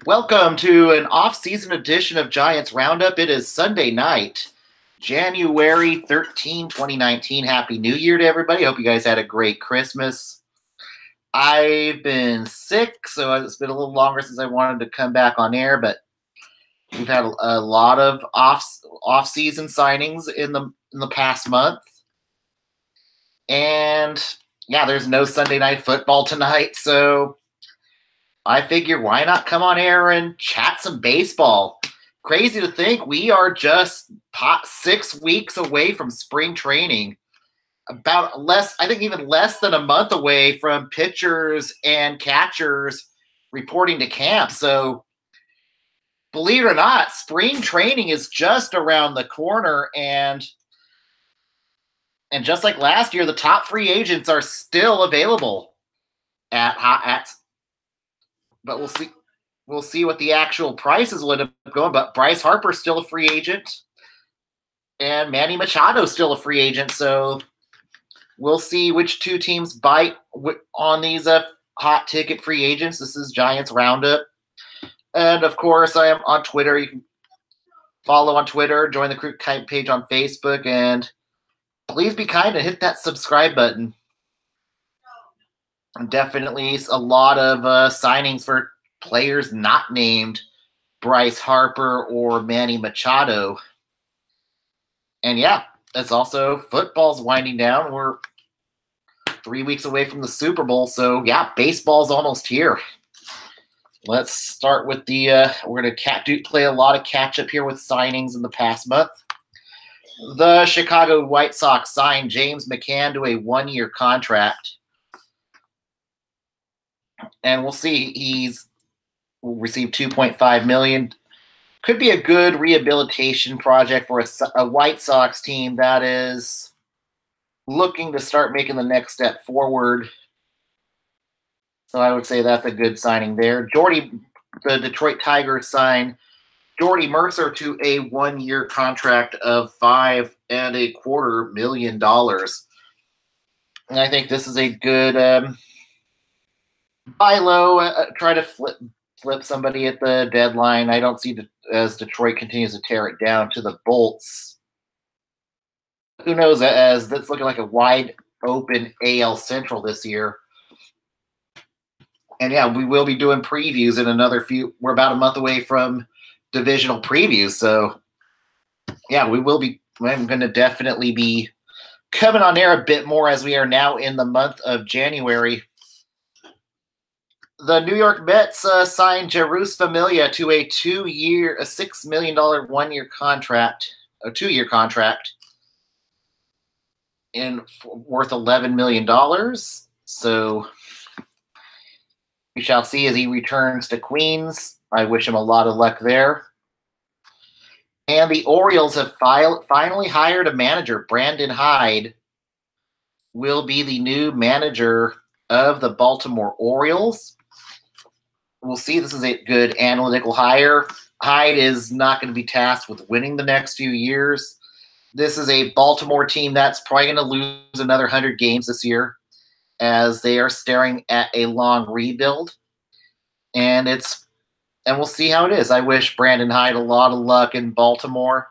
Welcome to an off-season edition of Giants Roundup. It is Sunday night, January 13, 2019. Happy New Year to everybody. Hope you guys had a great Christmas. I've been sick, so it's been a little longer since I wanted to come back on air, but we've had a lot of off-season signings in the past month. And yeah, there's no Sunday night football tonight, so I figured why not come on air and chat some baseball. Crazy to think we are just 6 weeks away from spring training. Even less than a month away from pitchers and catchers reporting to camp. So believe it or not, spring training is just around the corner, and just like last year, the top free agents are still available but we'll see what the actual prices will end up going. But Bryce Harper's still a free agent, and Manny Machado's still a free agent. So we'll see which two teams bite on these hot ticket free agents. This is Giants Roundup. And, of course, I am on Twitter. You can follow on Twitter, join the Crew Kite page on Facebook, and please be kind and hit that subscribe button. And definitely a lot of signings for players not named Bryce Harper or Manny Machado. And, yeah, it's also football's winding down. We're 3 weeks away from the Super Bowl, so, yeah, baseball's almost here. Let's start with we're going to play a lot of catch-up here with signings in the past month. The Chicago White Sox signed James McCann to a one-year contract. And we'll see, will receive $2.5 million. Could be a good rehabilitation project for a White Sox team that is looking to start making the next step forward. So I would say that's a good signing there. The Detroit Tigers signed Jordy Mercer to a one-year contract of $5.25 million. And I think this is a good buy low, try to flip somebody at the deadline. I don't see as Detroit continues to tear it down to the Bolts. Who knows, as that's looking like a wide open AL Central this year. And yeah, we will be doing previews in another few. We're about a month away from divisional previews. So yeah, I'm going to definitely be coming on air a bit more as we are now in the month of January. The New York Mets signed Jeurys Familia to a $6 million one-year contract, a 2-year contract, worth $11 million. So we shall see as he returns to Queens. I wish him a lot of luck there. And the Orioles have finally hired a manager. Brandon Hyde will be the new manager of the Baltimore Orioles. We'll see. This is a good analytical hire. Hyde is not going to be tasked with winning the next few years. This is a Baltimore team that's probably going to lose another 100 games this year, as they are staring at a long rebuild. And we'll see how it is. I wish Brandon Hyde a lot of luck in Baltimore,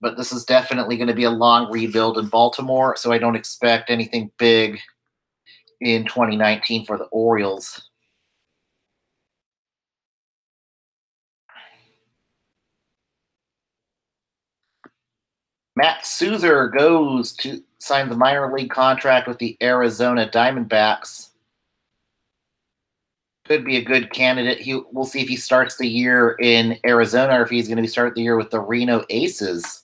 but this is definitely going to be a long rebuild in Baltimore, so I don't expect anything big in 2019 for the Orioles. Matt Souzer signs the minor league contract with the Arizona Diamondbacks. Could be a good candidate. We'll see if he starts the year in Arizona or if he's going to start the year with the Reno Aces.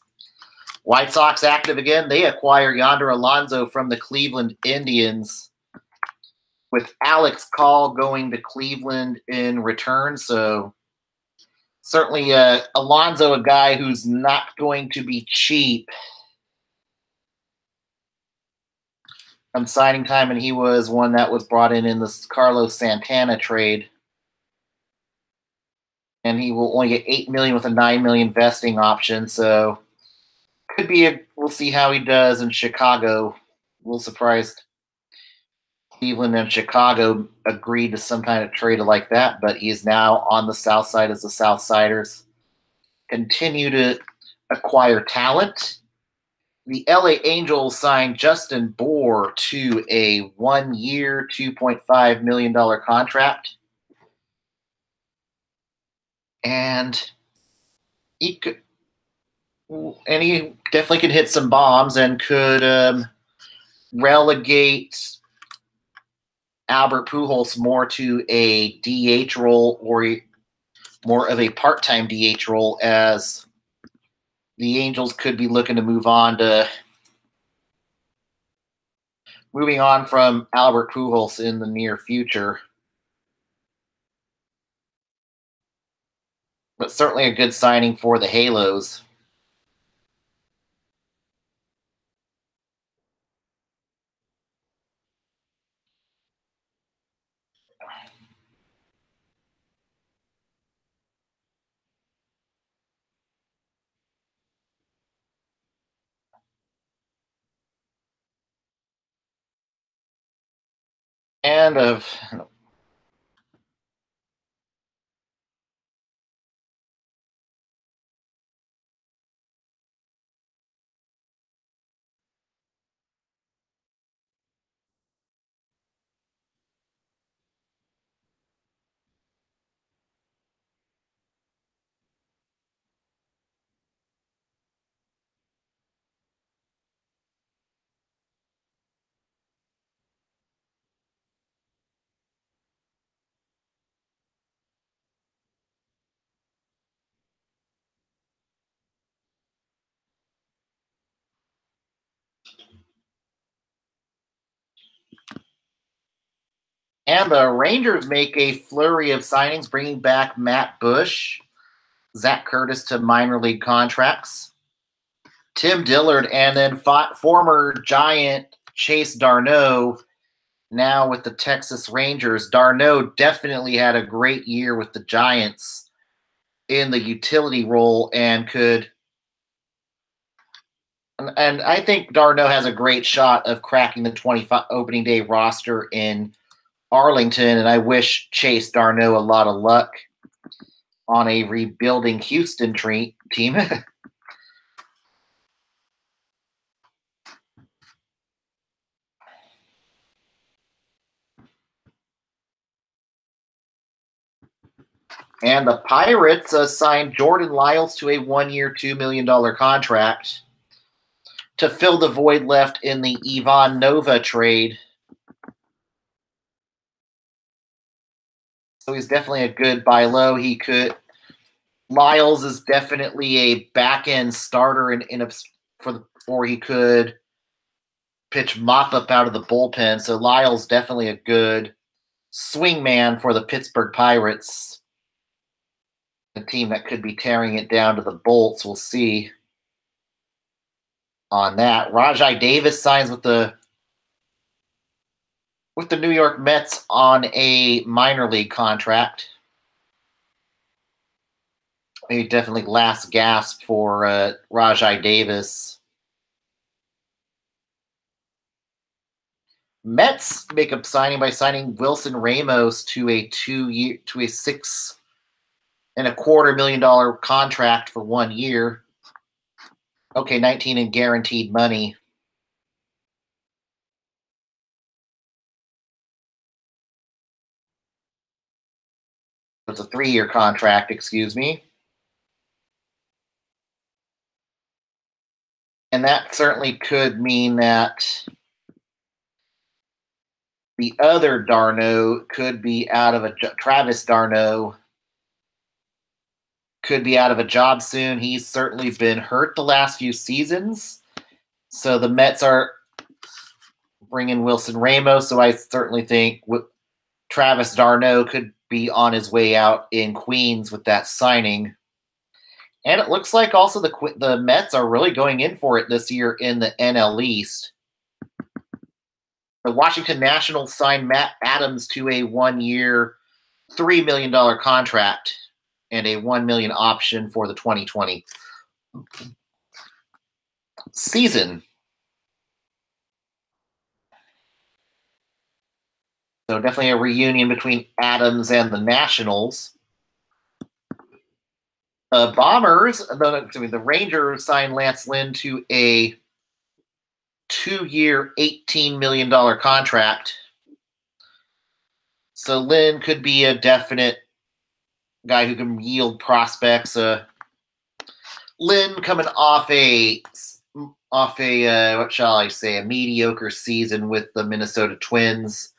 White Sox active again. They acquire Yonder Alonso from the Cleveland Indians, with Alex Call going to Cleveland in return. So certainly Alonso, a guy who's not going to be cheap on signing time, and he was one that was brought in this Carlos Santana trade. And he will only get $8 million with a $9 million vesting option. So we'll see how he does in Chicago. A little surprised Cleveland and Chicago agreed to some kind of trade like that, but he is now on the South Side as the Southsiders continue to acquire talent. The LA Angels signed Justin Bour to a 1-year, $2.5 million contract. And he definitely could hit some bombs and could relegate Albert Pujols more to a DH role or more of a part-time DH role, as the Angels could be looking to moving on from Albert Pujols in the near future. But certainly a good signing for the Halos. And the Rangers make a flurry of signings, bringing back Matt Bush, Zach Curtis to minor league contracts, Tim Dillard, and then former Giant Chase d'Arnaud, now with the Texas Rangers. d'Arnaud definitely had a great year with the Giants in the utility role and I think d'Arnaud has a great shot of cracking the 25 opening day roster in Arlington, and I wish Chase d'Arnaud a lot of luck on a rebuilding Houston team. And the Pirates signed Jordan Lyles to a 1-year, $2 million contract to fill the void left in the Ivan Nova trade. So he's definitely a good buy low. Lyles is definitely a back-end starter or he could pitch mop-up out of the bullpen. So Lyles definitely a good swing man for the Pittsburgh Pirates, a team that could be tearing it down to the bolts. We'll see on that. Rajai Davis signs with the New York Mets on a minor league contract. Maybe definitely last gasp for Rajai Davis. Mets make a signing by signing Wilson Ramos to a $6.25 million contract for 1 year. Okay, 19 in guaranteed money. It's a 3-year contract, excuse me. And that certainly could mean that the other d'Arnaud could be out of Travis d'Arnaud could be out of a job soon. He's certainly been hurt the last few seasons. So the Mets are bringing Wilson Ramos. So I certainly think Travis d'Arnaud could be on his way out in Queens with that signing. And it looks like also the Mets are really going in for it this year in the NL East. The Washington Nationals signed Matt Adams to a 1-year, $3 million contract and a $1 million option for the 2020 season. So definitely a reunion between Adams and the Nationals. The Rangers signed Lance Lynn to a 2-year, $18 million contract. So Lynn could be a definite guy who can yield prospects. Lynn coming off a what shall I say, a mediocre season with the Minnesota Twins.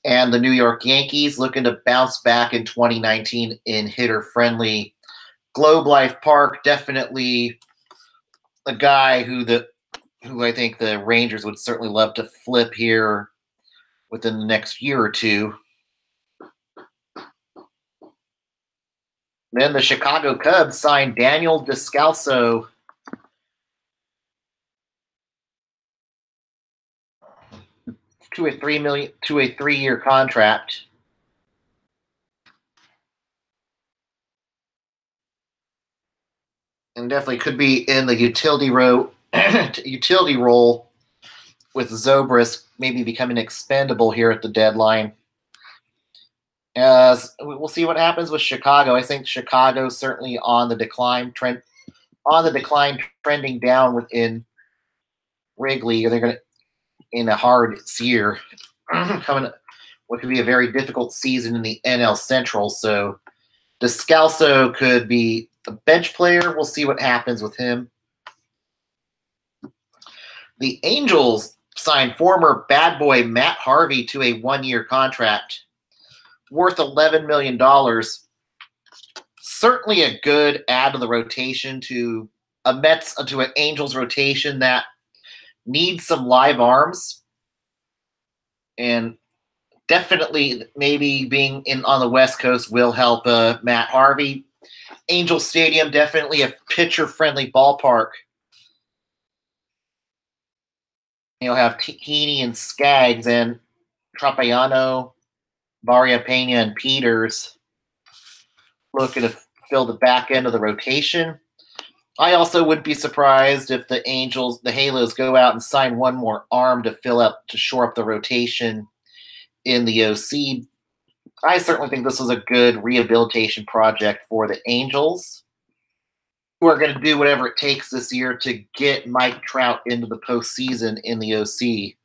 And the New York Yankees looking to bounce back in 2019 in hitter-friendly Globe Life Park. Definitely a guy who I think the Rangers would certainly love to flip here within the next year or two. Then the Chicago Cubs signed Daniel Descalso to a three-year contract. And definitely could be in the utility role with Zobrist maybe becoming expendable here at the deadline. As we'll see what happens with Chicago. I think Chicago's certainly on the decline, trending down within Wrigley. They're going to in a hard year coming. What could be a very difficult season in the NL Central. So Descalso could be a bench player. We'll see what happens with him. The Angels signed former bad boy Matt Harvey to a 1-year contract worth $11 million. Certainly a good add to the rotation, to an Angels rotation that needs some live arms. And definitely maybe being on the West Coast will help Matt Harvey. Angel Stadium, definitely a pitcher-friendly ballpark. You'll have Heaney and Skaggs and Trapiano, Barria Pena, and Peters looking to fill the back end of the rotation. I also wouldn't be surprised if the Halos go out and sign one more arm to shore up the rotation in the OC. I certainly think this was a good rehabilitation project for the Angels, who are going to do whatever it takes this year to get Mike Trout into the postseason in the OC.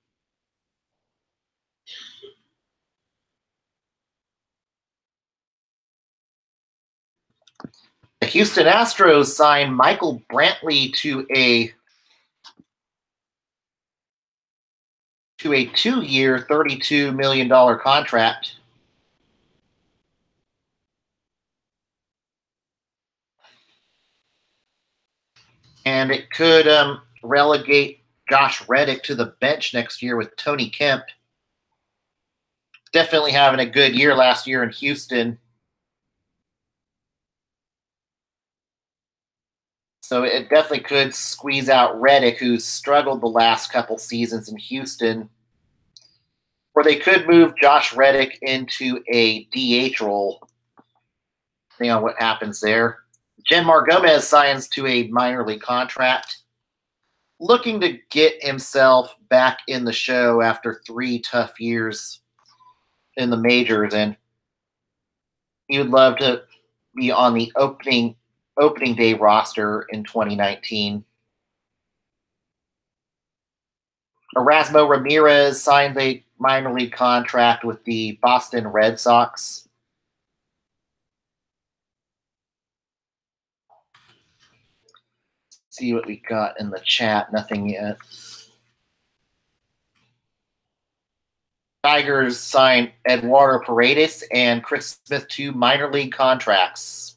The Houston Astros signed Michael Brantley to a 2-year, $32 million contract. And it could relegate Josh Reddick to the bench next year with Tony Kemp. Definitely having a good year last year in Houston. So it definitely could squeeze out Reddick, who's struggled the last couple seasons in Houston. Or they could move Josh Reddick into a DH role, depending on what happens there. Jenmar Gomez signs to a minor league contract, looking to get himself back in the show after 3 tough years in the majors, and he would love to be on the opening day roster in 2019. Erasmo Ramirez signed a minor league contract with the Boston Red Sox. See what we got in the chat. Nothing yet. Tigers signed Eduardo Paredes and Chris Smith to minor league contracts.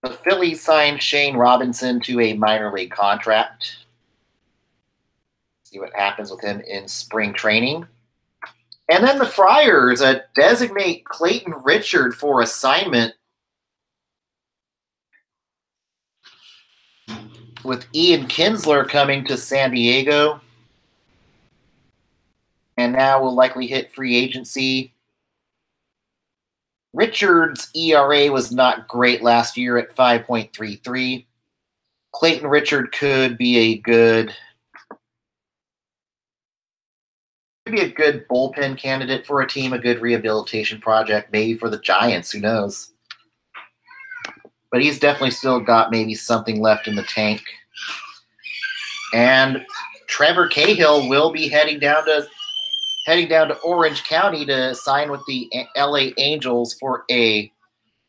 The Phillies signed Shane Robinson to a minor league contract. See what happens with him in spring training. And then the Friars designate Clayton Richard for assignment. with Ian Kinsler coming to San Diego. And now will likely hit free agency. Richards' ERA was not great last year at 5.33. Clayton Richard could be a good bullpen candidate for a team, a good rehabilitation project, maybe for the Giants, who knows. But he's definitely still got maybe something left in the tank. And Trevor Cahill will be heading down to Orange County to sign with the LA Angels for a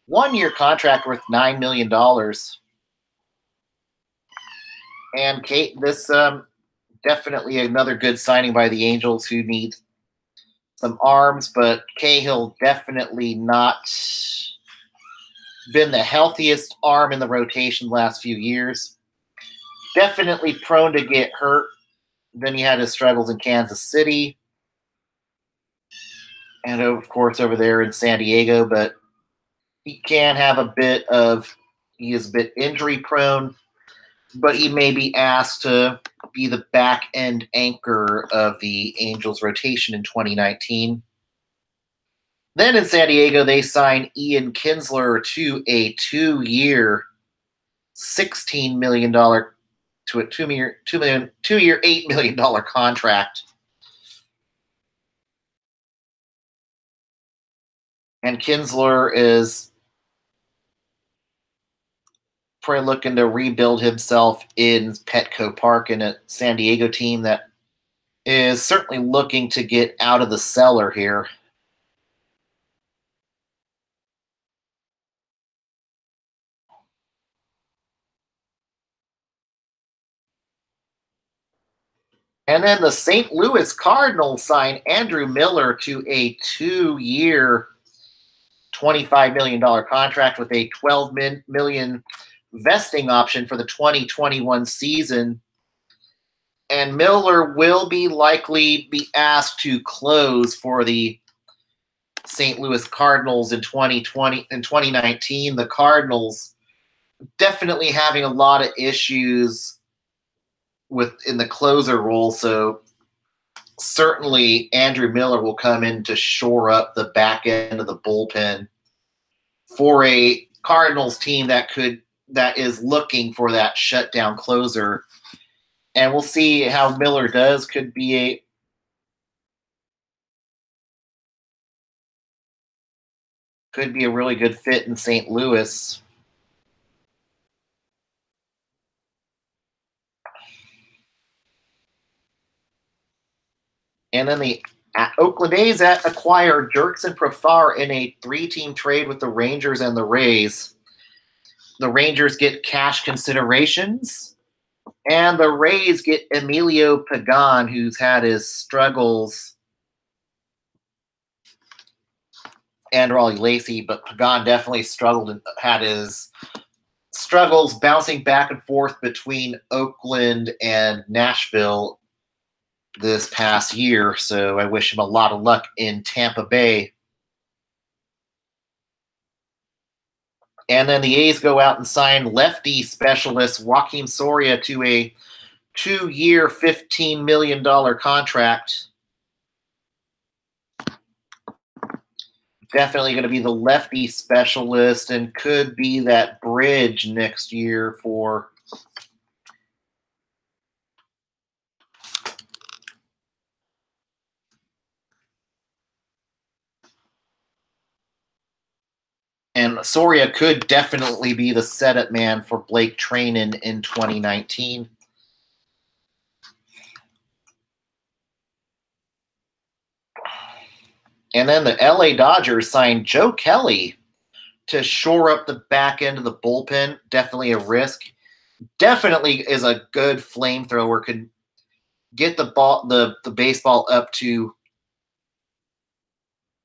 one-year contract worth $9 million. And this definitely another good signing by the Angels, who need some arms, but Cahill definitely not been the healthiest arm in the rotation the last few years. Definitely prone to get hurt. Then he had his struggles in Kansas City. And, of course, over there in San Diego. But he can have he is a bit injury prone. But he may be asked to be the back-end anchor of the Angels rotation in 2019. Then in San Diego, they signed Ian Kinsler to a 2-year, $16 million to a two-year, $8 million contract. And Kinsler is probably looking to rebuild himself in Petco Park, in a San Diego team that is certainly looking to get out of the cellar here. And then the St. Louis Cardinals signed Andrew Miller to a 2-year, $25 million contract with a $12 million vesting option for the 2021 season. And Miller will likely be asked to close for the St. Louis Cardinals in 2019. The Cardinals definitely having a lot of issues in the closer role, so certainly Andrew Miller will come in to shore up the back end of the bullpen for a Cardinals team that is looking for that shutdown closer. And we'll see how Miller does. Could be a really good fit in St. Louis. And then the Oakland A's acquired Jurickson Profar in a 3-team trade with the Rangers and the Rays. The Rangers get cash considerations, and the Rays get Emilio Pagan, who's had his struggles, and Raleigh Lacey, but Pagan definitely struggled and had his struggles bouncing back and forth between Oakland and Nashville this past year, so I wish him a lot of luck in Tampa Bay. And then the A's go out and sign lefty specialist Joakim Soria to a 2-year, $15 million contract. Definitely going to be the lefty specialist and could be that bridge next year for And Soria could definitely be the setup man for Blake Treinen in 2019. And then the LA Dodgers signed Joe Kelly to shore up the back end of the bullpen. Definitely a risk. Definitely is a good flamethrower. Could get the baseball up to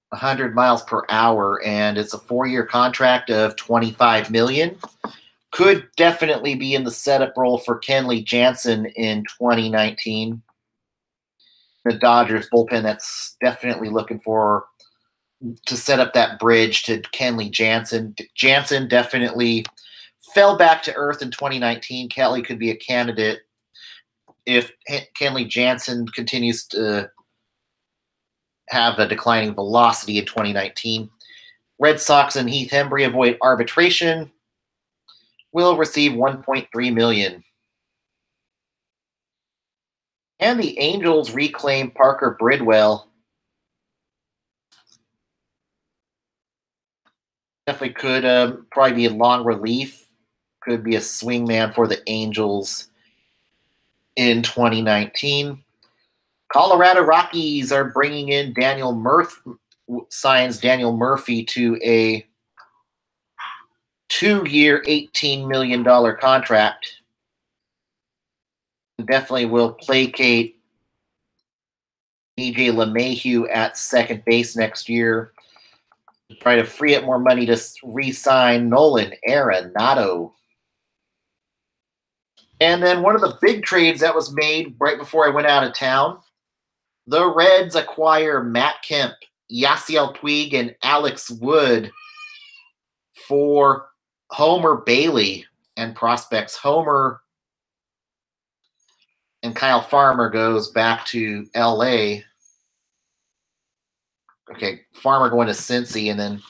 100 miles per hour, and it's a 4-year contract of $25 million. Could definitely be in the setup role for Kenley Jansen in 2019. The Dodgers bullpen that's definitely looking to set up that bridge to Kenley Jansen. Jansen definitely fell back to earth in 2019. Kelly could be a candidate if Kenley Jansen continues to have a declining velocity in 2019. Red Sox and Heath Hembree avoid arbitration. Will receive $1.3 million. And the Angels reclaim Parker Bridwell. Definitely could probably be a long relief. Could be a swingman for the Angels in 2019. Colorado Rockies are bringing in signs Daniel Murphy to a 2-year, $18 million contract. Definitely will placate DJ LeMahieu at second base next year. Try to free up more money to re-sign Nolan Arenado. And then one of the big trades that was made right before I went out of town, the Reds acquire Matt Kemp, Yasiel Puig, and Alex Wood for Homer Bailey and prospects. Homer and Kyle Farmer goes back to L.A. Okay, Farmer going to Cincy, and then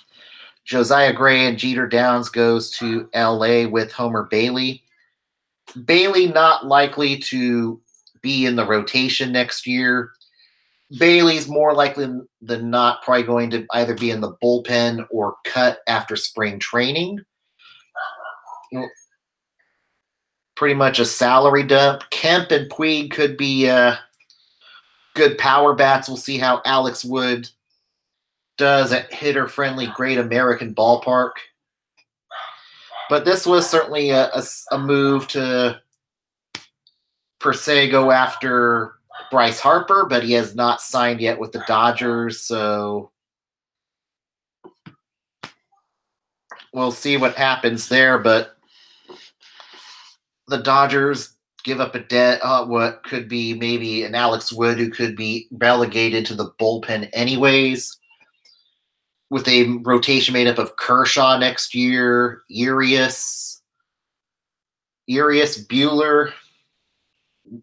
Josiah Gray and Jeter Downs goes to L.A. with Homer Bailey. Bailey not likely to be in the rotation next year. Bailey's more likely than not probably going to either be in the bullpen or cut after spring training. Pretty much a salary dump. Kemp and Puig could be good power bats. We'll see how Alex Wood does at hitter-friendly Great American Ballpark. But this was certainly a move to, per se, go after Bryce Harper, but he has not signed yet with the Dodgers, so we'll see what happens there. But the Dodgers give up what could be maybe an Alex Wood who could be relegated to the bullpen anyways, with a rotation made up of Kershaw next year, Urias, Bueller,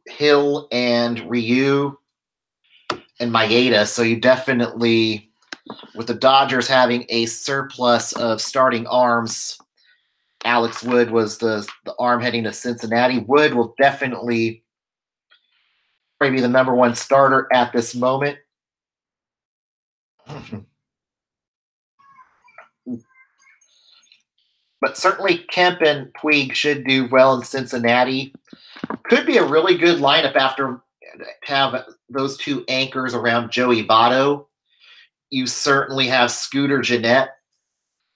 Hill, and Ryu, and Maeda. So you definitely, with the Dodgers having a surplus of starting arms, Alex Wood was the arm heading to Cincinnati. Wood will definitely probably be the number one starter at this moment. But certainly Kemp and Puig should do well in Cincinnati. Could be a really good lineup after have those two anchors around Joey Votto. You certainly have Scooter Gennett.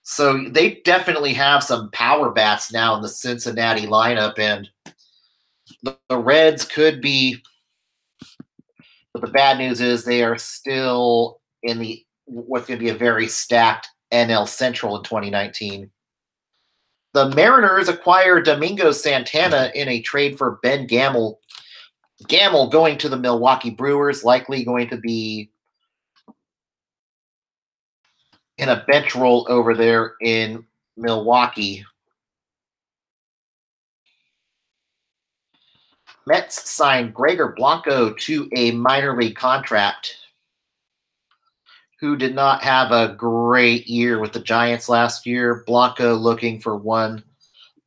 So they definitely have some power bats now in the Cincinnati lineup, and the Reds could be. But the bad news is they are still in what's going to be a very stacked NL Central in 2019. The Mariners acquire Domingo Santana in a trade for Ben Gamel. Gamel going to the Milwaukee Brewers, likely going to be in a bench role over there in Milwaukee. Mets signed Gregor Blanco to a minor league contract, who did not have a great year with the Giants last year. Blanco looking for one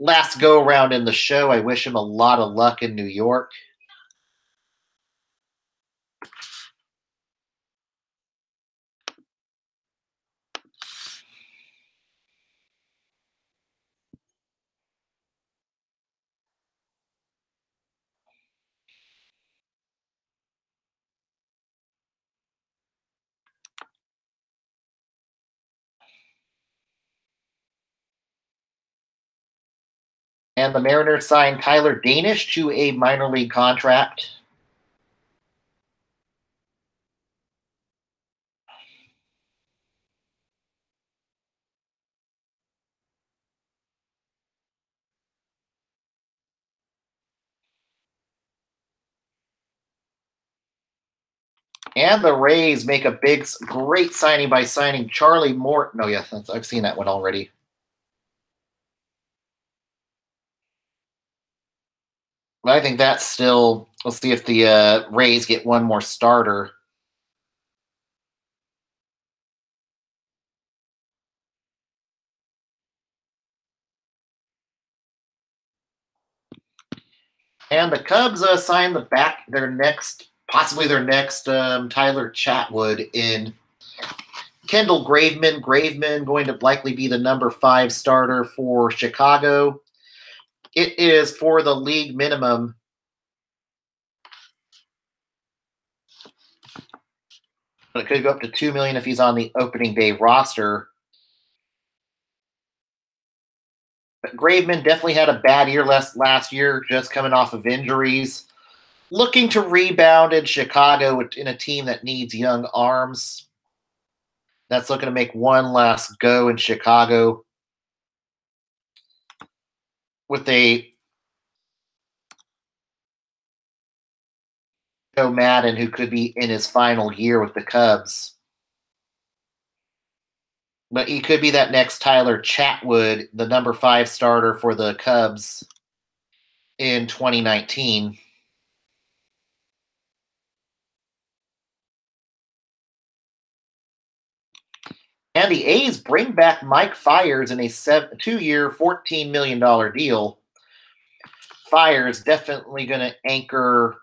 last go-around in the show. I wish him a lot of luck in New York. And the Mariners signed Tyler Danish to a minor league contract. And the Rays make a great signing by signing Charlie Morton. Oh, yeah, I've seen that one already. But I think that's still. We'll see if the Rays get one more starter. And the Cubs signed possibly their next Tyler Chatwood in Kendall Graveman. Graveman going to likely be the number 5 starter for Chicago. It is for the league minimum. But it could go up to $2 million if he's on the opening day roster. But Graveman definitely had a bad year last year, just coming off of injuries. Looking to rebound in Chicago in a team that needs young arms. That's looking to make one last go in Chicago with a Joe Madden who could be in his final year with the Cubs. But he could be that next Tyler Chatwood, the number 5 starter for the Cubs in 2019. And the A's bring back Mike Fiers in a 2-year, $14 million deal. Fiers definitely going to anchor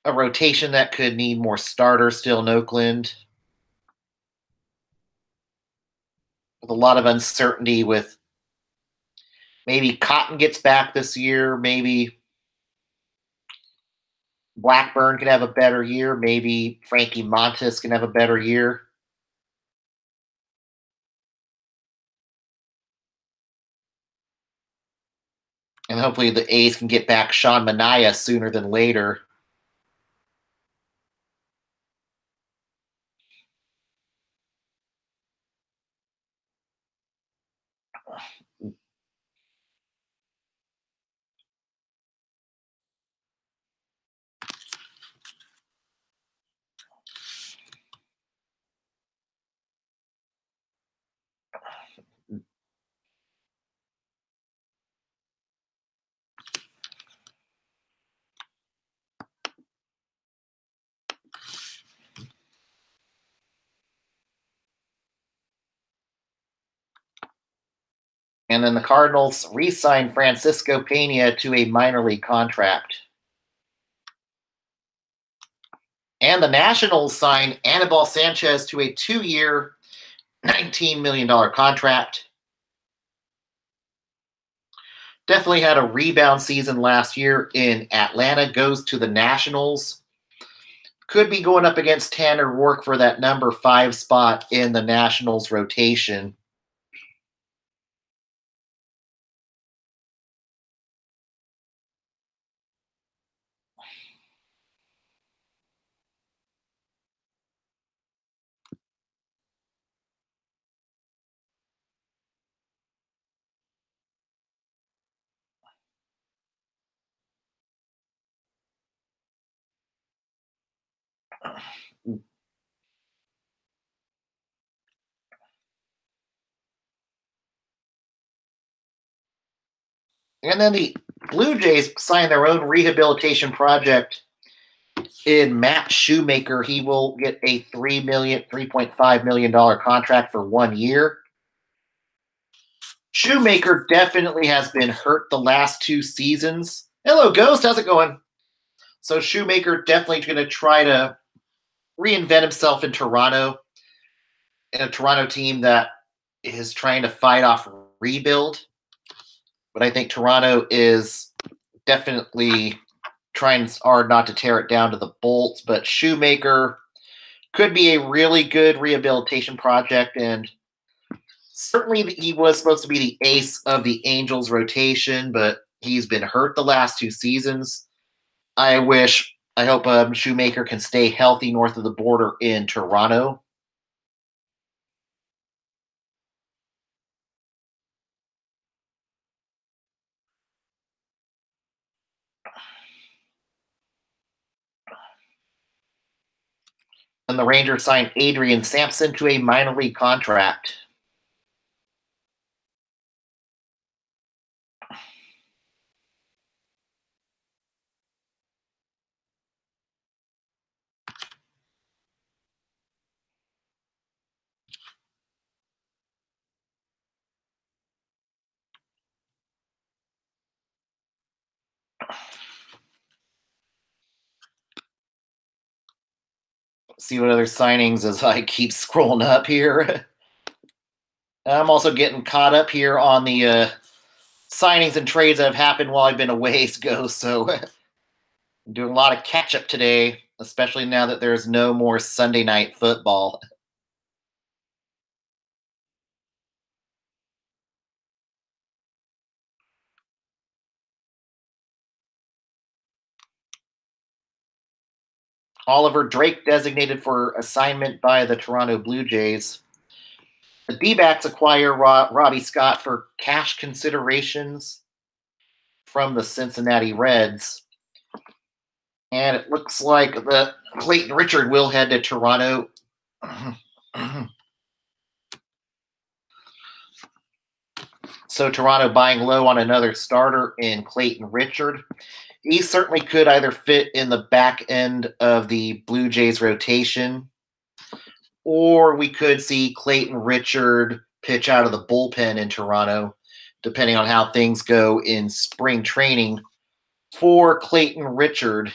a rotation that could need more starters still in Oakland. With a lot of uncertainty with maybe Cotton gets back this year, maybe Blackburn can have a better year, maybe Frankie Montas can have a better year. And hopefully the A's can get back Sean Manaea sooner than later. And then the Cardinals re-signed Francisco Pena to a minor league contract. And the Nationals signed Anibal Sanchez to a 2-year, $19 million contract. Definitely had a rebound season last year in Atlanta. Goes to the Nationals. Could be going up against Tanner Roark for that number 5 spot in the Nationals rotation. And then the Blue Jays signed their own rehabilitation project in Matt Shoemaker. He will get a $3.5 million contract for 1 year. Shoemaker definitely has been hurt the last 2 seasons. Hello, Ghost. How's it going? So Shoemaker definitely going to try to reinvent himself in Toronto, in a Toronto team that is trying to fight off rebuild. But I think Toronto is definitely trying hard not to tear it down to the bolts. But Shoemaker could be a really good rehabilitation project. And certainly he was supposed to be the ace of the Angels rotation, but he's been hurt the last 2 seasons. I hope Shoemaker can stay healthy north of the border in Toronto. And the Rangers signed Adrian Sampson to a minor league contract. see what other signings as I keep scrolling up here. I'm also getting caught up here on the signings and trades that have happened while I've been away, so I'm doing a lot of catch up today, especially now that there's no more Sunday night football. Oliver Drake designated for assignment by the Toronto Blue Jays. The D-backs acquire Robbie Scott for cash considerations from the Cincinnati Reds. And it looks like the Clayton Richard will head to Toronto. So Toronto buying low on another starter in Clayton Richard. He certainly could either fit in the back end of the Blue Jays rotation, or we could see Clayton Richard pitch out of the bullpen in Toronto, depending on how things go in spring training for Clayton Richard.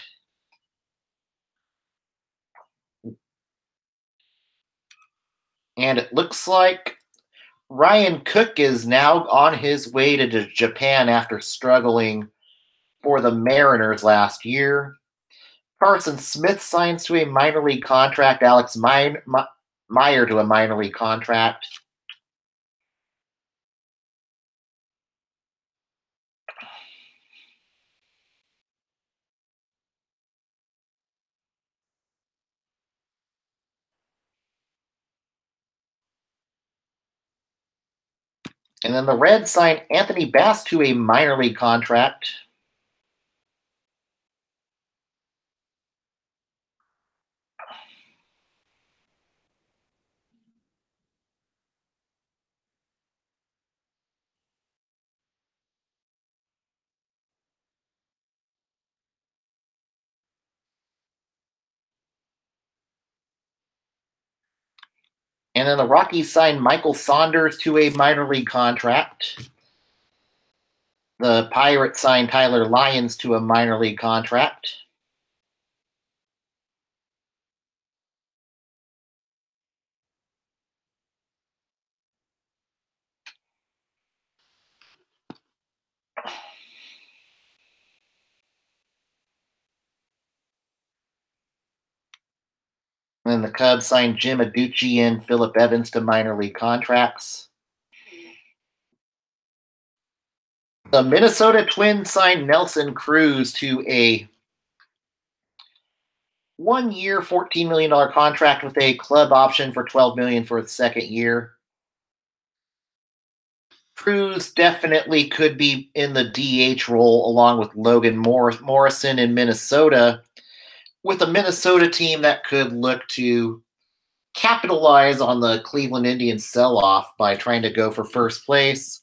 And it looks like Ryan Cook is now on his way to Japan after struggling for the Mariners last year. Carson Smith signs to a minor league contract. Alex Meyer to a minor league contract. And then the Reds signed Anthony Bass to a minor league contract. And then the Rockies signed Michael Saunders to a minor league contract. The Pirates signed Tyler Lyons to a minor league contract. And then the Cubs signed Jim Adducci and Phillip Evans to minor league contracts. The Minnesota Twins signed Nelson Cruz to a 1-year, $14 million contract with a club option for $12 million for the second year. Cruz definitely could be in the DH role along with Logan Morrison in Minnesota, with a Minnesota team that could look to capitalize on the Cleveland Indians sell-off by trying to go for first place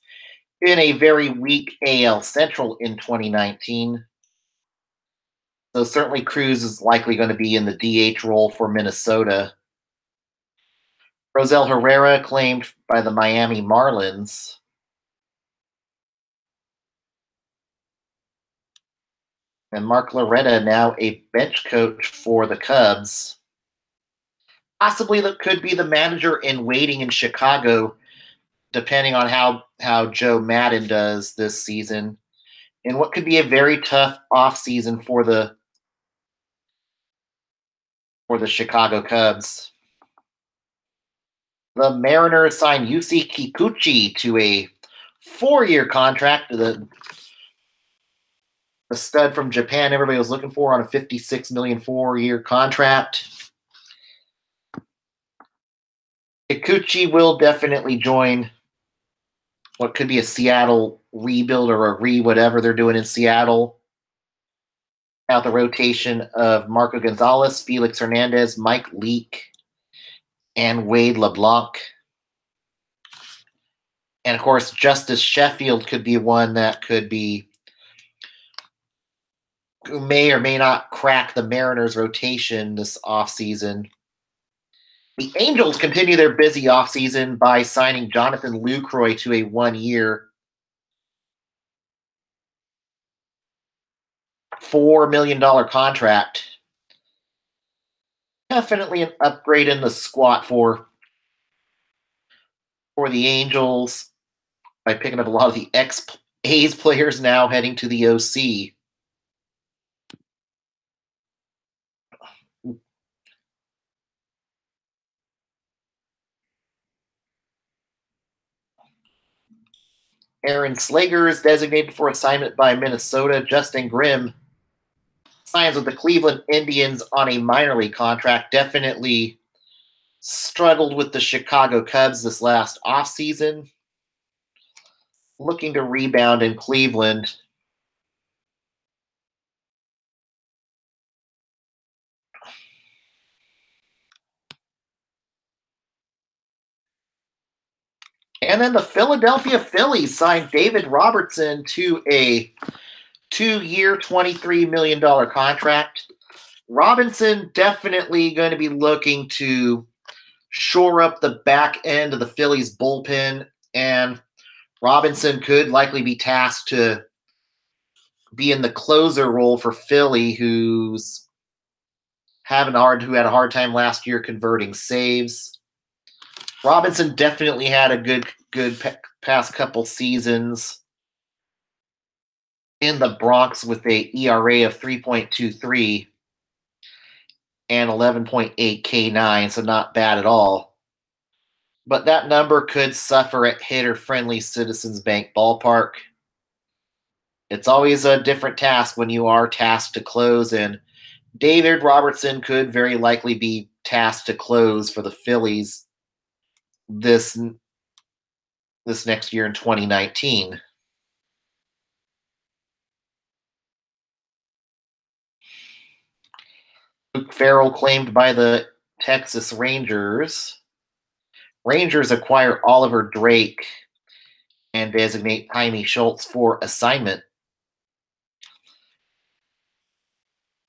in a very weak AL Central in 2019. So certainly Cruz is likely going to be in the DH role for Minnesota. Rosel Herrera claimed by the Miami Marlins. And Mark Loretta now a bench coach for the Cubs. Possibly that could be the manager in waiting in Chicago, depending on how Joe Madden does this season, in what could be a very tough offseason for the Chicago Cubs. The Mariners signed Yusei Kikuchi to a 4-year contract. The stud from Japan everybody was looking for on a $56 million 4-year contract. Kikuchi will definitely join what could be a Seattle rebuild or a whatever they're doing in Seattle. Out the rotation of Marco Gonzalez, Felix Hernandez, Mike Leake, and Wade LeBlanc. And of course, Justice Sheffield could be one that could be who may or may not crack the Mariners rotation this offseason. The Angels continue their busy offseason by signing Jonathan Lucroy to a 1-year, $4 million contract. Definitely an upgrade in the squat for the Angels by picking up a lot of the ex-A's players now heading to the OC. Aaron Slager is designated for assignment by Minnesota. Justin Grimm signs with the Cleveland Indians on a minor league contract. Definitely struggled with the Chicago Cubs this last offseason. Looking to rebound in Cleveland. And then the Philadelphia Phillies signed David Robertson to a 2-year, $23 million contract. Robinson definitely going to be looking to shore up the back end of the Phillies bullpen, and Robinson could likely be tasked to be in the closer role for Philly, who had a hard time last year converting saves. Robinson definitely had a good past couple seasons in the Bronx with a ERA of 3.23 and 11.8 K9, so not bad at all. But that number could suffer at hitter-friendly Citizens Bank Ballpark. It's always a different task when you are tasked to close, and David Robertson could very likely be tasked to close for the Phillies this next year in 2019. Luke Farrell claimed by the Texas Rangers. Rangers acquire Oliver Drake and designate Jaime Schultz for assignment.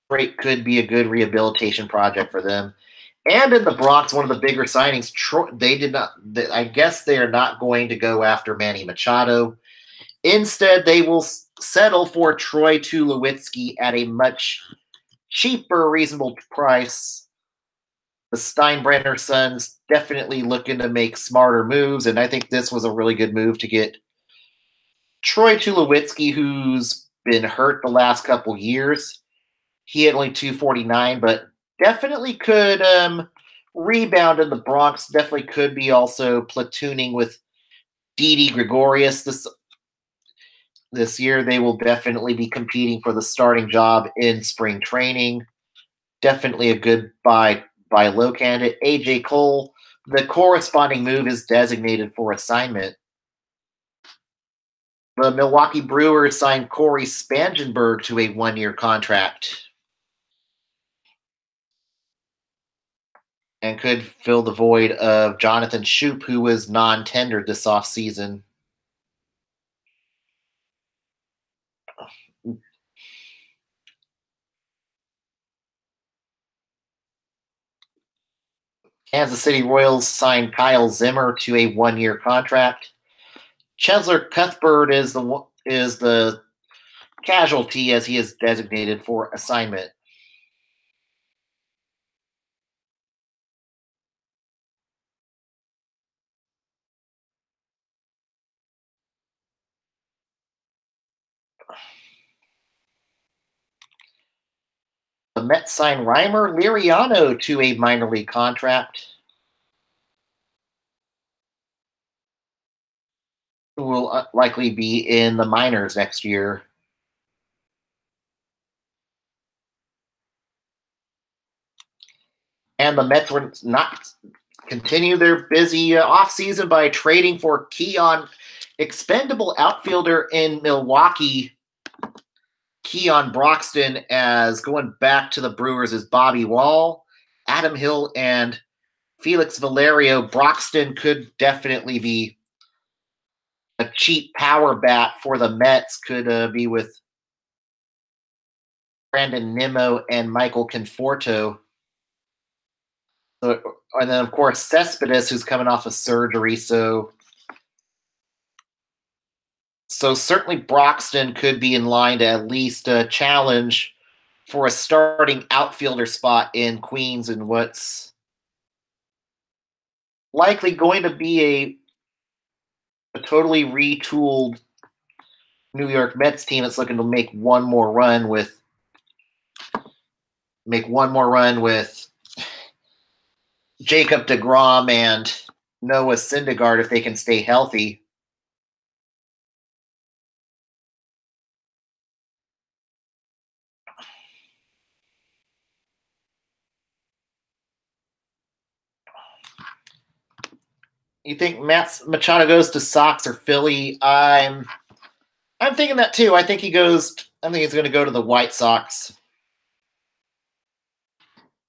Drake could be a good rehabilitation project for them. And in the Bronx, one of the bigger signings, I guess they are not going to go after Manny Machado. Instead, they will settle for Troy Tulowitzki at a much cheaper, reasonable price. The Steinbrenner sons definitely looking to make smarter moves, and I think this was a really good move to get Troy Tulowitzki, who's been hurt the last couple years. He had only 249, but definitely could rebound in the Bronx. Definitely could be also platooning with Didi Gregorius this year. They will definitely be competing for the starting job in spring training. Definitely a good buy low candidate. AJ Cole, the corresponding move is designated for assignment. The Milwaukee Brewers signed Corey Spangenberg to a 1-year contract and could fill the void of Jonathan Shoup, who was non-tendered this offseason. Kansas City Royals signed Kyle Zimmer to a 1-year contract. Cheslor Cuthbert is the casualty, as he is designated for assignment. The Mets signed Reimer Liriano to a minor league contract, who will likely be in the minors next year. And the Mets were not continue their busy offseason by trading for Keon, expendable outfielder in Milwaukee, Keon Broxton, as going back to the Brewers is Bobby Wall, Adam Hill, and Felix Valerio. Broxton could definitely be a cheap power bat for the Mets. Could be with Brandon Nimmo and Michael Conforto. And then, of course, Cespedes, who's coming off of surgery. So certainly Broxton could be in line to at least challenge for a starting outfielder spot in Queens and what's likely going to be a totally retooled New York Mets team that's looking to make one more run with Jacob deGrom and Noah Syndergaard if they can stay healthy. You think Machado goes to Sox or Philly? I'm thinking that too. I think he's going to go to the White Sox.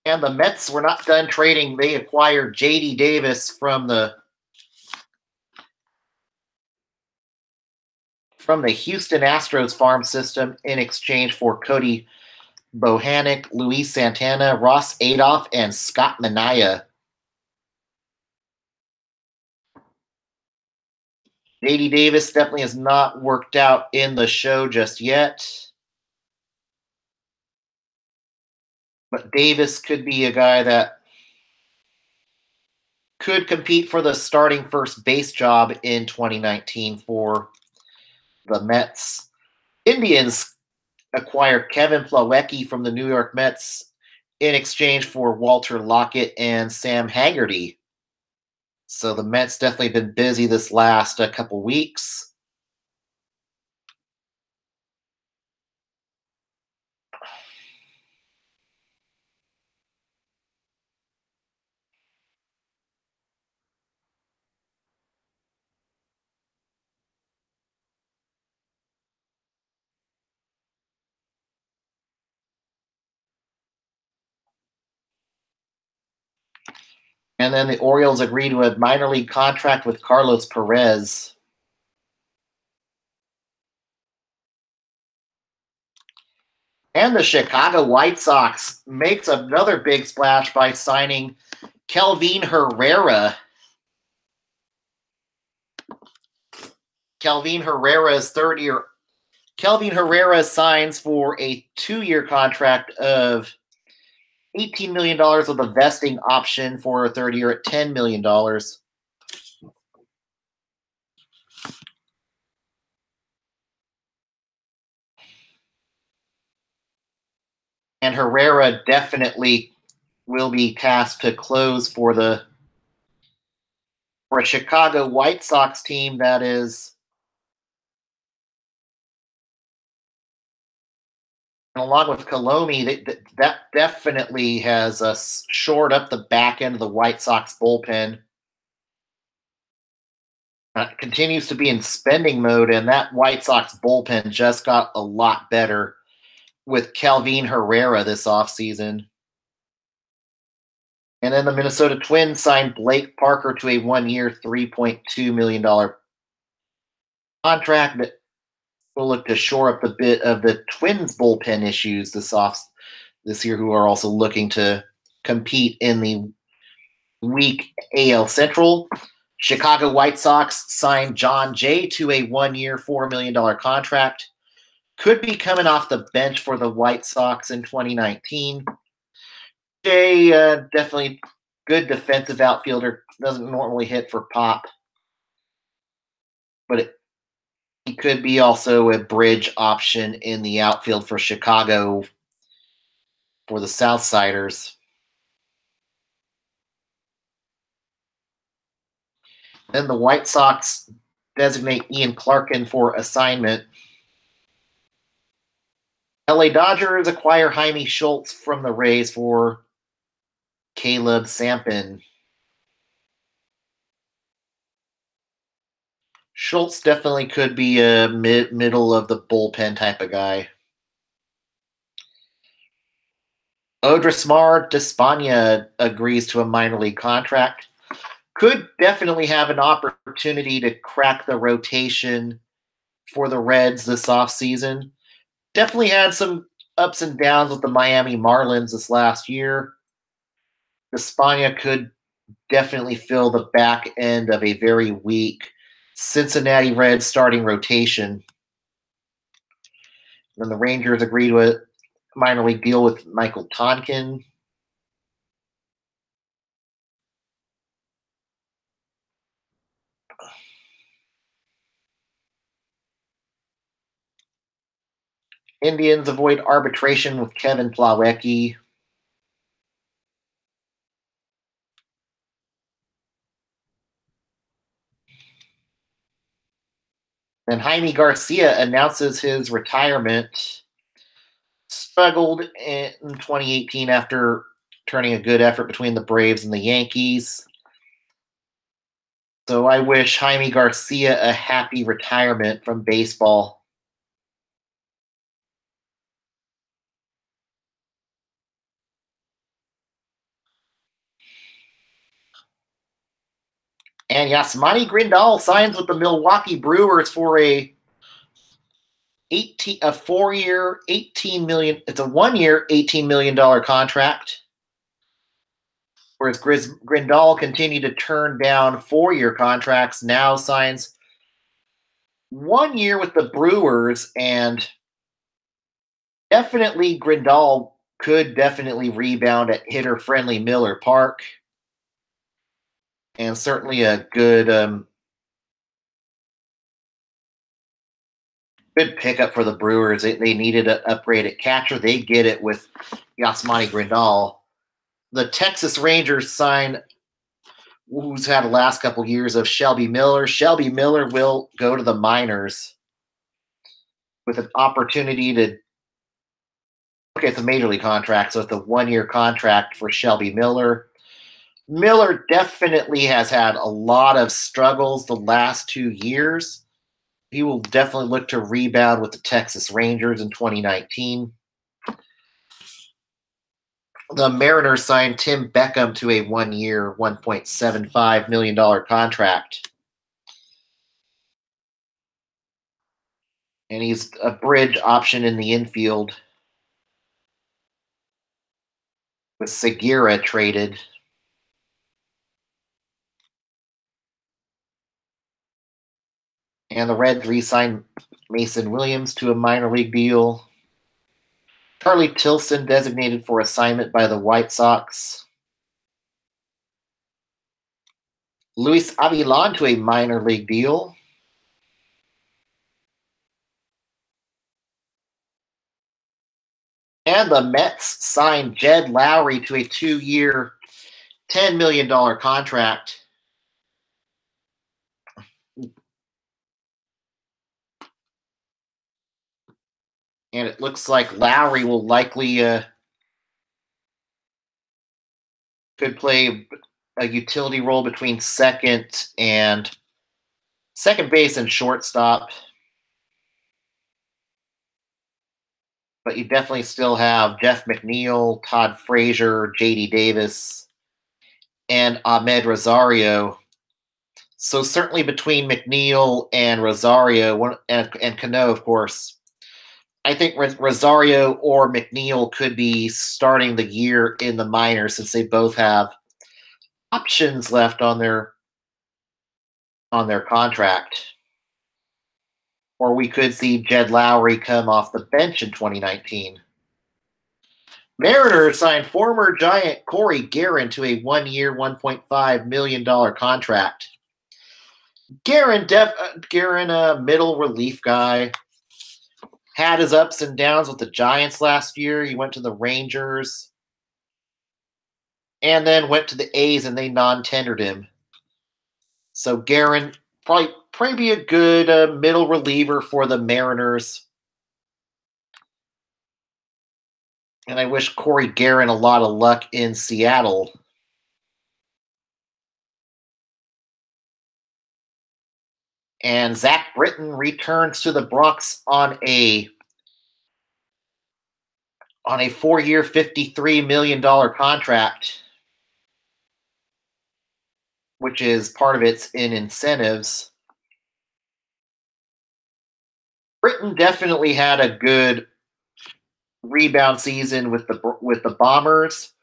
And the Mets were not done trading. They acquired J.D. Davis from the Houston Astros farm system in exchange for Cody Bohannon, Luis Santana, Ross Adolph, and Scott Manaea. J.D. Davis definitely has not worked out in the show just yet. But Davis could be a guy that could compete for the starting first base job in 2019 for the Mets. Indians acquired Kevin Plawecki from the New York Mets in exchange for Walter Lockett and Sam Haggerty. So the Mets definitely been busy this last couple weeks. And then the Orioles agreed to a minor league contract with Carlos Perez. And the Chicago White Sox makes another big splash by signing Kelvin Herrera. Kelvin Herrera signs for a 2-year contract of $18 million with a vesting option for a third year at $10 million. And Herrera definitely will be tasked to close for a Chicago White Sox team that is, along with Colomi, that definitely has shored up the back end of the White Sox bullpen. Continues to be in spending mode, and that White Sox bullpen just got a lot better with Kelvin Herrera this offseason. And then the Minnesota Twins signed Blake Parker to a 1-year, $3.2 million contract that will look to shore up a bit of the Twins bullpen issues this year, who are also looking to compete in the weak AL Central. Chicago White Sox signed John Jay to a 1-year, $4 million contract. Could be coming off the bench for the White Sox in 2019. Jay, definitely good defensive outfielder. Doesn't normally hit for pop. But he could be also a bridge option in the outfield for Chicago for the Southsiders. Then the White Sox designate Ian Clarkin for assignment. LA Dodgers acquire Jaime Schultz from the Rays for Caleb Sampson. Schultz definitely could be a middle of the bullpen type of guy. Odrismar Despaigne agrees to a minor league contract. Could definitely have an opportunity to crack the rotation for the Reds this offseason. Definitely had some ups and downs with the Miami Marlins this last year. Despaigne could definitely fill the back end of a very weak Cincinnati Reds starting rotation. Then the Rangers agree to minor league deal with Michael Tonkin. Indians avoid arbitration with Kevin Plawecki. Then Jaime Garcia announces his retirement. Struggled in 2018 after turning a good effort between the Braves and the Yankees. So I wish Jaime Garcia a happy retirement from baseball. And Yasmani Grindal signs with the Milwaukee Brewers for a 4-year, $18 million. It's a 1-year, $18 million contract. Whereas Grindal continued to turn down 4-year contracts, now signs 1 year with the Brewers, and definitely Grindal could definitely rebound at hitter-friendly Miller Park. And certainly a good good pickup for the Brewers. They needed an upgrade at catcher. They get it with Yasmani Grindal. The Texas Rangers sign who's had the last couple years of Shelby Miller. Shelby Miller will go to the minors with an opportunity to okay, it's a major league contract, so it's a 1-year contract for Shelby Miller. Miller definitely has had a lot of struggles the last 2 years. He will definitely look to rebound with the Texas Rangers in 2019. The Mariners signed Tim Beckham to a 1-year, $1.75 million contract. And he's a bridge option in the infield with Segura traded. And the Reds re-signed Mason Williams to a minor league deal. Charlie Tilson designated for assignment by the White Sox. Luis Avilan to a minor league deal. And the Mets signed Jed Lowry to a 2-year, $10 million contract. And it looks like Lowry will likely could play a utility role between second base and shortstop. But you definitely still have Jeff McNeil, Todd Frazier, J.D. Davis, and Ahmed Rosario. So certainly between McNeil and Rosario, and Cano, of course, I think Rosario or McNeil could be starting the year in the minors since they both have options left on their contract. Or we could see Jed Lowry come off the bench in 2019. Mariners signed former Giant Corey Guerin to a 1-year, $1.5 million contract. Guerin, a middle relief guy, had his ups and downs with the Giants last year. He went to the Rangers and then went to the A's, and they non-tendered him. So Guerin probably be a good middle reliever for the Mariners. And I wish Corey Guerin a lot of luck in Seattle. And Zach Britton returns to the Bronx on a 4-year, $53 million contract, which is part of it's in incentives. Britton definitely had a good rebound season with the Bombers.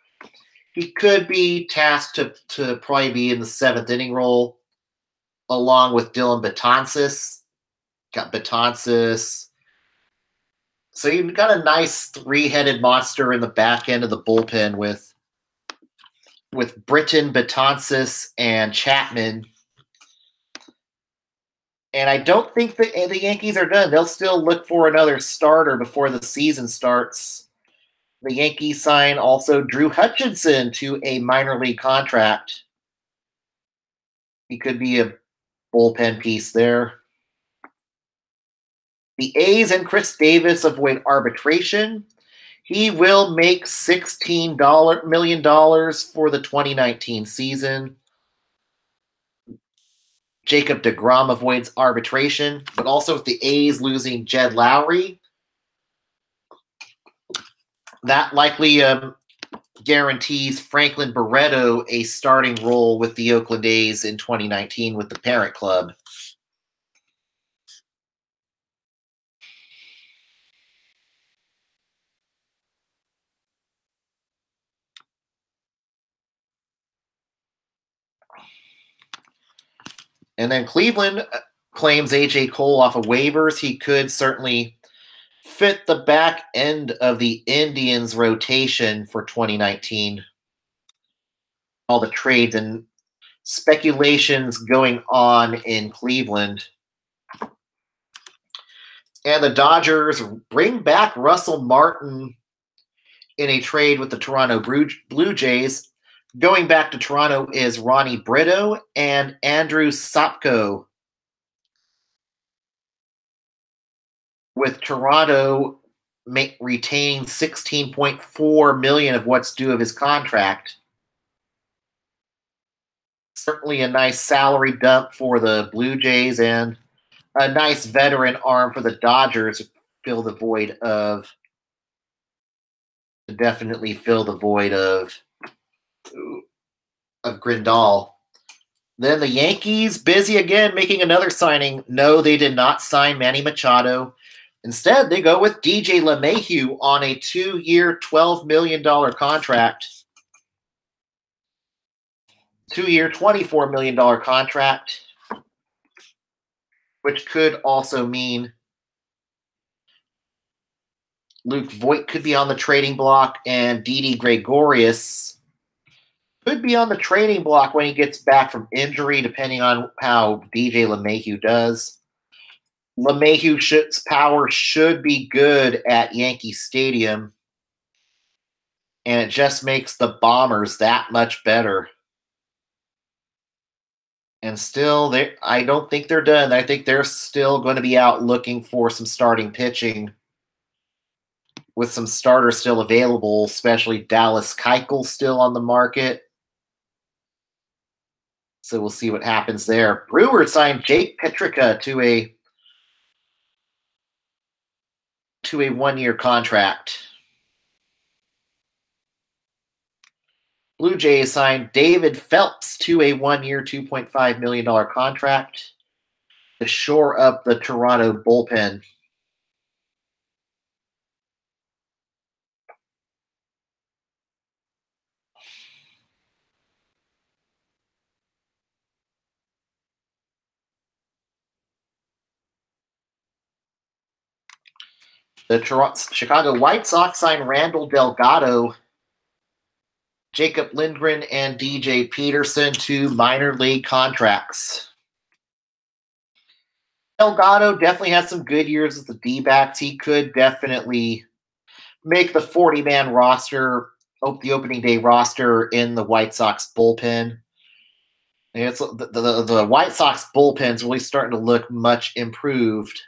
He could be tasked to probably be in the 7th inning role, along with Dylan Betances. Got Betances, So you've got a nice three-headed monster in the back end of the bullpen with Britton, Betances, and Chapman. And I don't think that the Yankees are done. They'll still look for another starter before the season starts. The Yankees sign also Drew Hutchinson to a minor league contract. He could be a bullpen piece there. The A's and Chris Davis avoid arbitration. He will make $16 million for the 2019 season. Jacob deGrom avoids arbitration, but also with the A's losing Jed Lowry, that likely guarantees Franklin Barreto a starting role with the Oakland A's in 2019 with the parent club. And then Cleveland claims A.J. Cole off of waivers. He could certainly fit the back end of the Indians' rotation for 2019. All the trades and speculations going on in Cleveland. And the Dodgers bring back Russell Martin in a trade with the Toronto Blue Jays. Going back to Toronto is Ronnie Brito and Andrew Sopko. With Toronto retaining $16.4 million of what's due of his contract. Certainly a nice salary dump for the Blue Jays and a nice veteran arm for the Dodgers to fill the void of Grindal. Then the Yankees busy again making another signing. No, they did not sign Manny Machado. Instead, they go with DJ LeMahieu on a 2-year, $12 million contract. 2-year, $24 million contract, which could also mean Luke Voit could be on the trading block and Didi Gregorius could be on the trading block when he gets back from injury, depending on how DJ LeMahieu does. LeMahieu's power should be good at Yankee Stadium, and it just makes the Bombers that much better. And still, I don't think they're done. I think they're still going to be out looking for some starting pitching with some starters still available, especially Dallas Keuchel still on the market. So we'll see what happens there. Brewers signed Jake Petricka to a 1-year contract. Blue Jays signed David Phelps to a 1-year, $2.5 million contract to shore up the Toronto bullpen. The Chicago White Sox signed Randall Delgado, Jacob Lindgren, and DJ Peterson to minor league contracts. Delgado definitely had some good years with the D-backs. He could definitely make the 40-man roster, the opening day roster in the White Sox bullpen. And it's the White Sox bullpen's really starting to look much improved.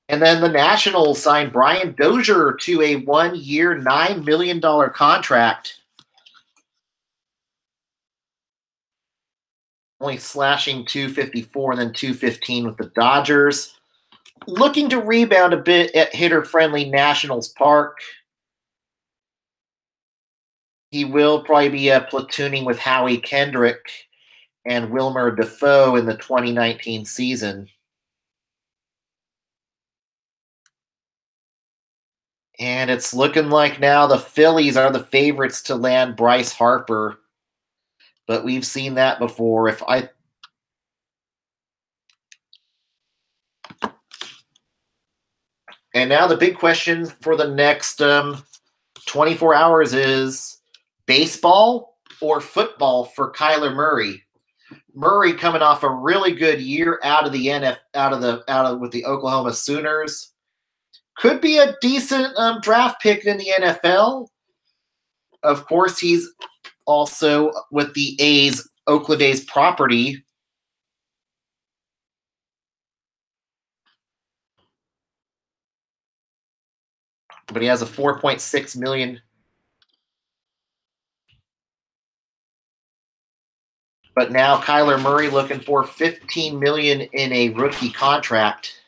And then the Nationals signed Brian Dozier to a 1-year, $9 million contract. Only slashing $254 and then $215 with the Dodgers. Looking to rebound a bit at hitter-friendly Nationals Park. He will probably be platooning with Howie Kendrick and Wilmer Defoe in the 2019 season. And it's looking like now the Phillies are the favorites to land Bryce Harper. But we've seen that before. And now the big question for the next 24 hours is baseball or football for Kyler Murray. Murray coming off a really good year out of with the Oklahoma Sooners. Could be a decent draft pick in the NFL. Of course, he's also with the Oakland A's property. But he has a $4.6 million. But now Kyler Murray looking for $15 million in a rookie contract.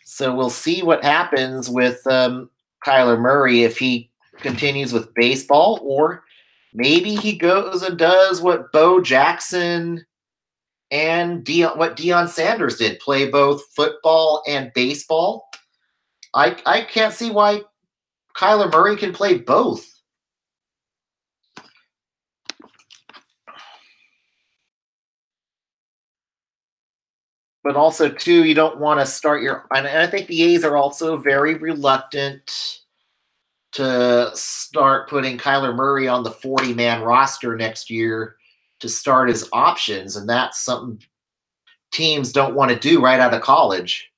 So we'll see what happens with Kyler Murray if he continues with baseball, or maybe he goes and does what Bo Jackson and what Deion Sanders did, play both football and baseball. I can't see why Kyler Murray can play both. But also, too, you don't want to start and I think the A's are also very reluctant to start putting Kyler Murray on the 40-man roster next year to start his options, and that's something teams don't want to do right out of college.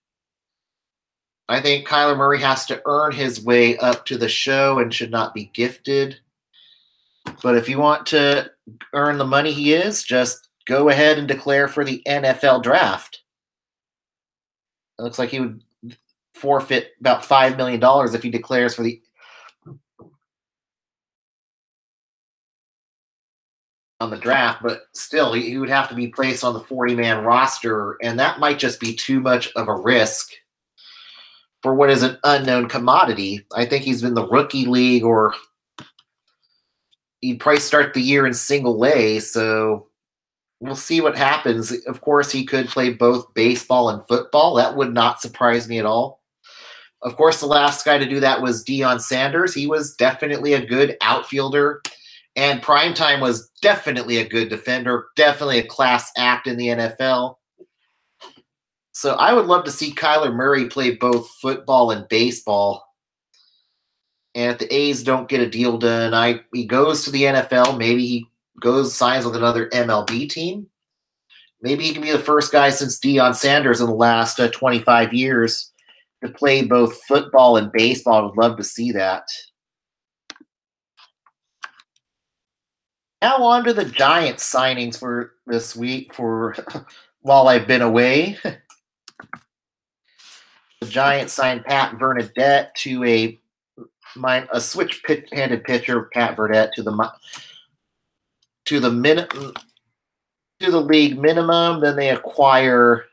I think Kyler Murray has to earn his way up to the show and should not be gifted. But if you want to earn the money he is, just go ahead and declare for the NFL draft. It looks like he would forfeit about $5 million if he declares for on the draft, but still he would have to be placed on the 40-man roster, and that might just be too much of a risk for what is an unknown commodity. I think he's in the rookie league, or he'd probably start the year in single A, so we'll see what happens. Of course, he could play both baseball and football. That would not surprise me at all. Of course, the last guy to do that was Deion Sanders. He was definitely a good outfielder, and Primetime was definitely a good defender, definitely a class act in the NFL. So I would love to see Kyler Murray play both football and baseball. And if the A's don't get a deal done, he goes to the NFL. Maybe he signs with another MLB team. Maybe he can be the first guy since Deion Sanders in the last 25 years to play both football and baseball. I would love to see that. Now on to the Giants signings for this week for while I've been away. The Giants signed Pat Bernadette to a switch-handed pitcher, Pat Bernadette, to the league minimum. Then they acquire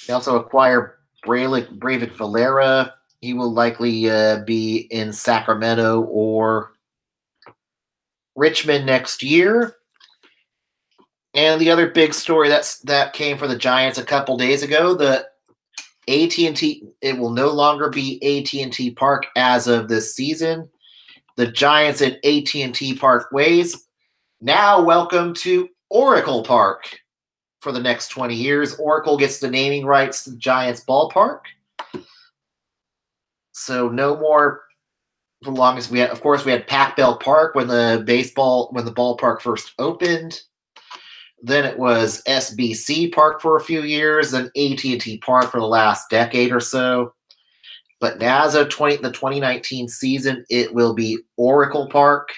they also acquire Breivik Valera. He will likely be in Sacramento or Richmond next year. And the other big story that came for the Giants a couple days ago, the AT&T, it will no longer be AT&T Park as of this season. The Giants and AT&T Park ways now welcome to Oracle Park for the next 20 years. Oracle gets the naming rights to the Giants ballpark. So no more for the longest. We had Pac Bell Park when the ballpark first opened. Then it was SBC Park for a few years, then AT&T Park for the last decade or so. But now as of the 2019 season, it will be Oracle Park.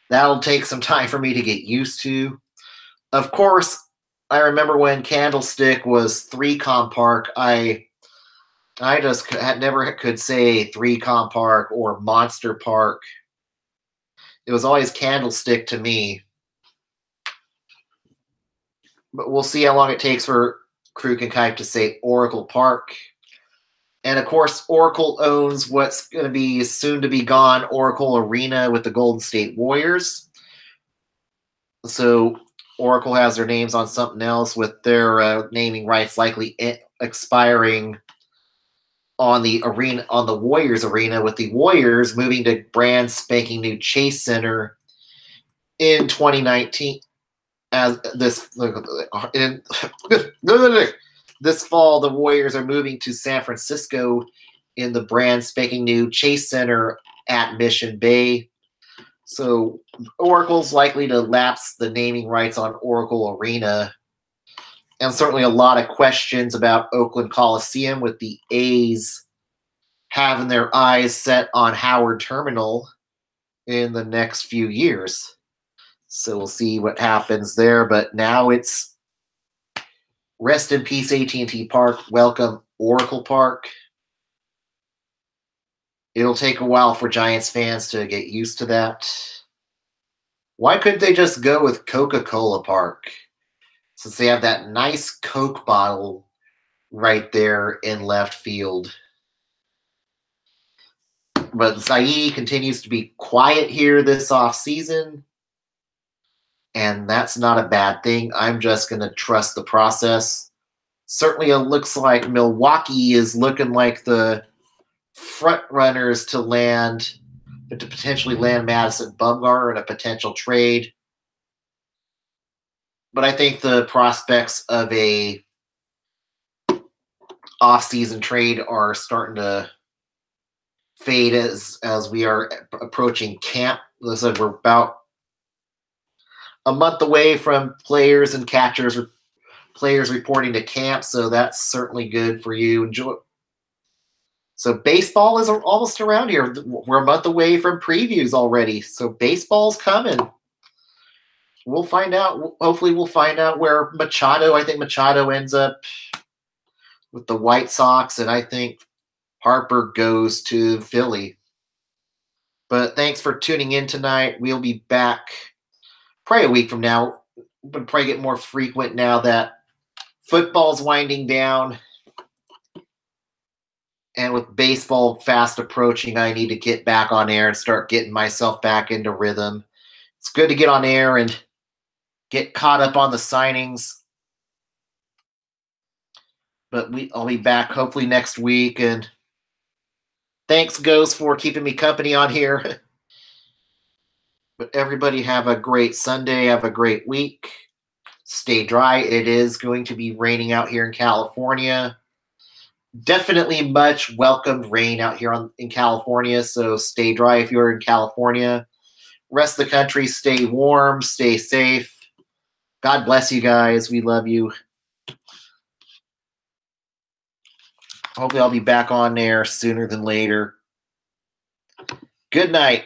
That'll take some time for me to get used to. Of course, I remember when Candlestick was 3Com Park, I just never could say 3Com Park or Monster Park. It was always Candlestick to me. But we'll see how long it takes for Kruk and Kipe to say Oracle Park. And, of course, Oracle owns what's going to be soon-to-be-gone Oracle Arena with the Golden State Warriors. So Oracle has their names on something else with their naming rights likely expiring on the Warriors arena, with the Warriors moving to brand spanking new Chase Center in 2019. As this this fall, the Warriors are moving to San Francisco in the brand spanking new Chase Center at Mission Bay. So Oracle's likely to lapse the naming rights on Oracle Arena. And certainly a lot of questions about Oakland Coliseum, with the A's having their eyes set on Howard Terminal in the next few years. So we'll see what happens there. But now it's rest in peace, AT&T Park. Welcome, Oracle Park. It'll take a while for Giants fans to get used to that. Why couldn't they just go with Coca-Cola Park, since they have that nice Coke bottle right there in left field? But Zaidi continues to be quiet here this offseason, and that's not a bad thing. I'm just going to trust the process. Certainly it looks like Milwaukee is looking like the front runners to potentially land Madison Bumgarner in a potential trade. But I think the prospects of a off-season trade are starting to fade as we are approaching camp. Listen, we're about a month away from players and catchers, players reporting to camp, so that's certainly good for you. Enjoy. So baseball is almost around here. We're a month away from previews already, so baseball's coming. We'll find out. Hopefully we'll find out where I think Machado ends up with the White Sox, and I think Harper goes to Philly. But thanks for tuning in tonight. We'll be back probably a week from now. We'll probably get more frequent now that football's winding down. And with baseball fast approaching, I need to get back on air and start getting myself back into rhythm. It's good to get on air and get caught up on the signings. But I'll be back hopefully next week. And thanks, Ghost, for keeping me company on here. But everybody have a great Sunday. Have a great week. Stay dry. It is going to be raining out here in California. Definitely much welcomed rain out here in California. So stay dry if you're in California. Rest of the country, stay warm, stay safe. God bless you guys. We love you. Hopefully I'll be back on there sooner than later. Good night.